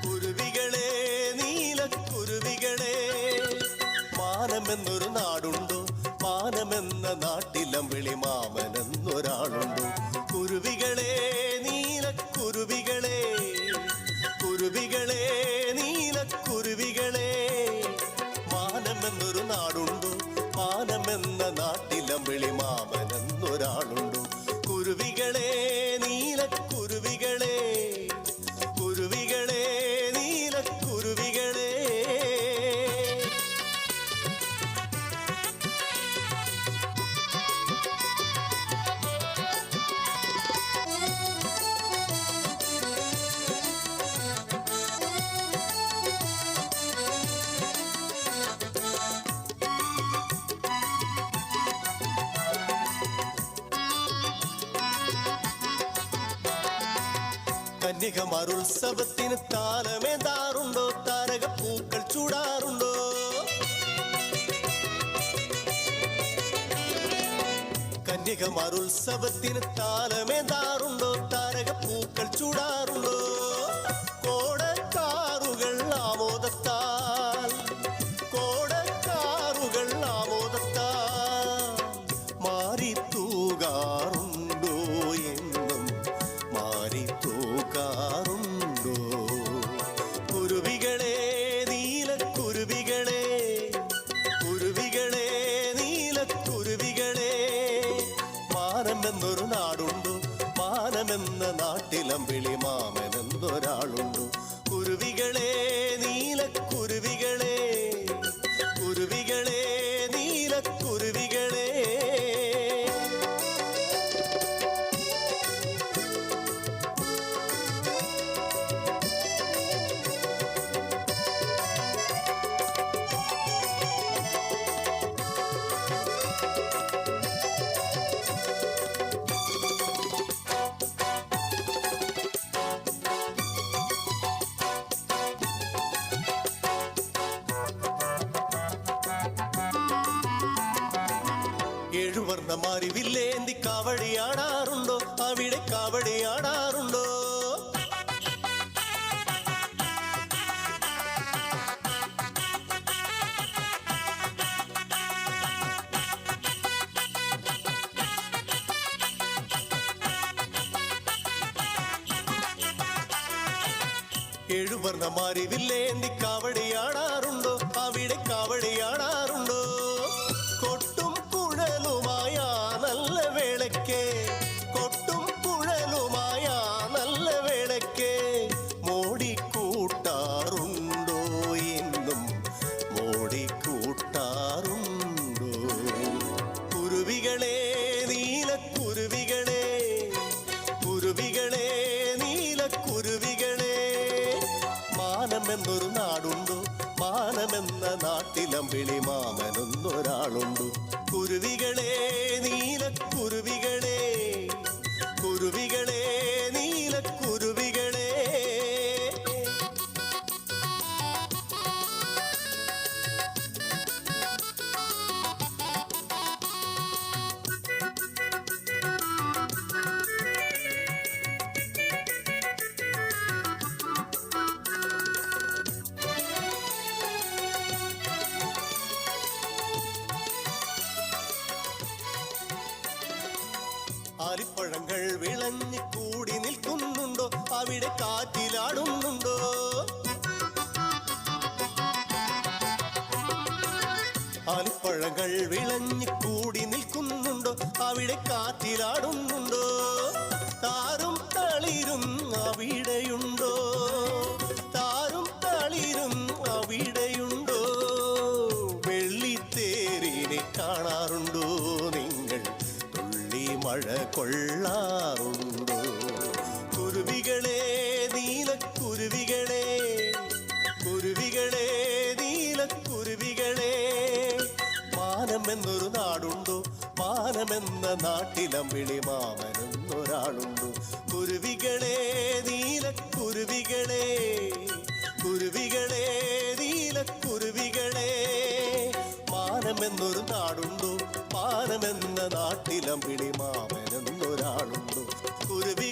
കുരുവികളെ നീലക്കുരുവികളെ മാനമെന്നൊരു നാടുണ്ടോ മാനമെന്ന നാട്ടിലമ്പിളി മാമനെന്നൊരാളുണ്ടോ കുരുവികളെ നീലക്കുരുവികളെ കുരുവികളെ നീലക്കുരുവികളെ മാനമെന്നൊരു നാടുണ്ടോ മാനമെന്ന നാട്ടിലമ്പിളി മാമനെന്നൊരാളുണ്ടോ കുരുവികളെ നീലക്കുരുവികളെ കുരുവികളെ നീലക്കുരുവികളെ കന്യകമാരുത്സവത്തിന് താലമേന്താറുണ്ടോ താരകപ്പൂക്കൾ ചൂടാറുണ്ടോ കന്യകമാരുത്സവത്തിന് താലമേന്താറുണ്ടോ താരകപ്പൂക്കൾ ചൂടാറുണ്ടോ കോടക്കാറുകൾ ആമോദത്താൽ കോടക്കാറുകൾ ആമോദത്താൽ മാറി തൂകാറുണ്ടോ എന്നും മാറി തൂകാറുണ്ടോ കുരുവികളെ നീലക്കുരുവികളെ കുരുവികളെ നീലക്കുരുവികളെ മാനമെന്നൊരു നാടുണ്ടോ മാനമെന്ന നാട്ടിലമ്പിളി മാമനെന്നൊരാളുണ്ടോ കുരുവികളെ നീലക്കുരുവികളെ കുരുവികളെ നീലക്കുരുവികളെ ഏഴുവർണ്ണമാരി വില്ലേന്തി കാവടിയാടാറുണ്ടോ അവിടെ കാവടിയാടാറുണ്ടോ ഏഴുവർണ്ണമാരി വില്ലേന്തി കാവടിയാടാറുണ്ടോ അവിടെ കാവടിയാടാറുണ്ടോ കൊട്ടും കുഴലുമായ നല്ല വേളയ്ക്ക് കൊട്ടും കുഴലുമായ നല്ല വേളയ്ക്ക് മോടിക്കൂട്ടാറുണ്ടോ എന്നും മോടിക്കൂട്ടാറുണ്ടോ കുരുവികളെ നീലക്കുരുവികളെ കുരുവികളെ നീലക്കുരുവികളെ മാനമെന്നൊരു നാടുണ്ടോ മാനമെന്ന നാട്ടിലമ്പിളി മാമനെന്നൊരാളുണ്ടോ കുരുവികളെ നീലക്കുരുവികളെ കുരുവികളെ നീലക്കുരുവികളെ ആലിപ്പഴങ്ങൾ വിളഞ്ഞു കൂടി നിൽക്കുന്നുണ്ടോ അവിടെ കാറ്റിലാടുന്നുണ്ടോ ആലിപ്പഴങ്ങൾ വിളഞ്ഞു കൂടി നിൽക്കുന്നുണ്ടോ അവിടെ കാറ്റിലാടുന്നുണ്ടോ താരും തളിരും അവിടെയുണ്ടോ താരും തളിരും അവിടെയുണ്ടോ വെള്ളിത്തേരിനെ കാണാറുണ്ടോ നിങ്ങൾ മഴ കൊള്ളാറുണ്ടോ കുരുവികളെ നീലക്കുരുവികളെ കുരുവികളെ നീലക്കുരുവികളെ മാനമെന്നൊരു നാടുണ്ടോ മാനമെന്ന നാട്ടിലമ്പിളി മാമനെന്നൊരാളുണ്ടോ കുരുവികളെ നീലക്കുരുവികളെ കുരുവികളെ നീലക്കുരുവികളെ മാനമെന്നൊരു നാടുണ്ടോ മാനമെന്ന നാട്ടിലമ്പിളി മാമനെന്നൊരാളുണ്ടോ കുരുവി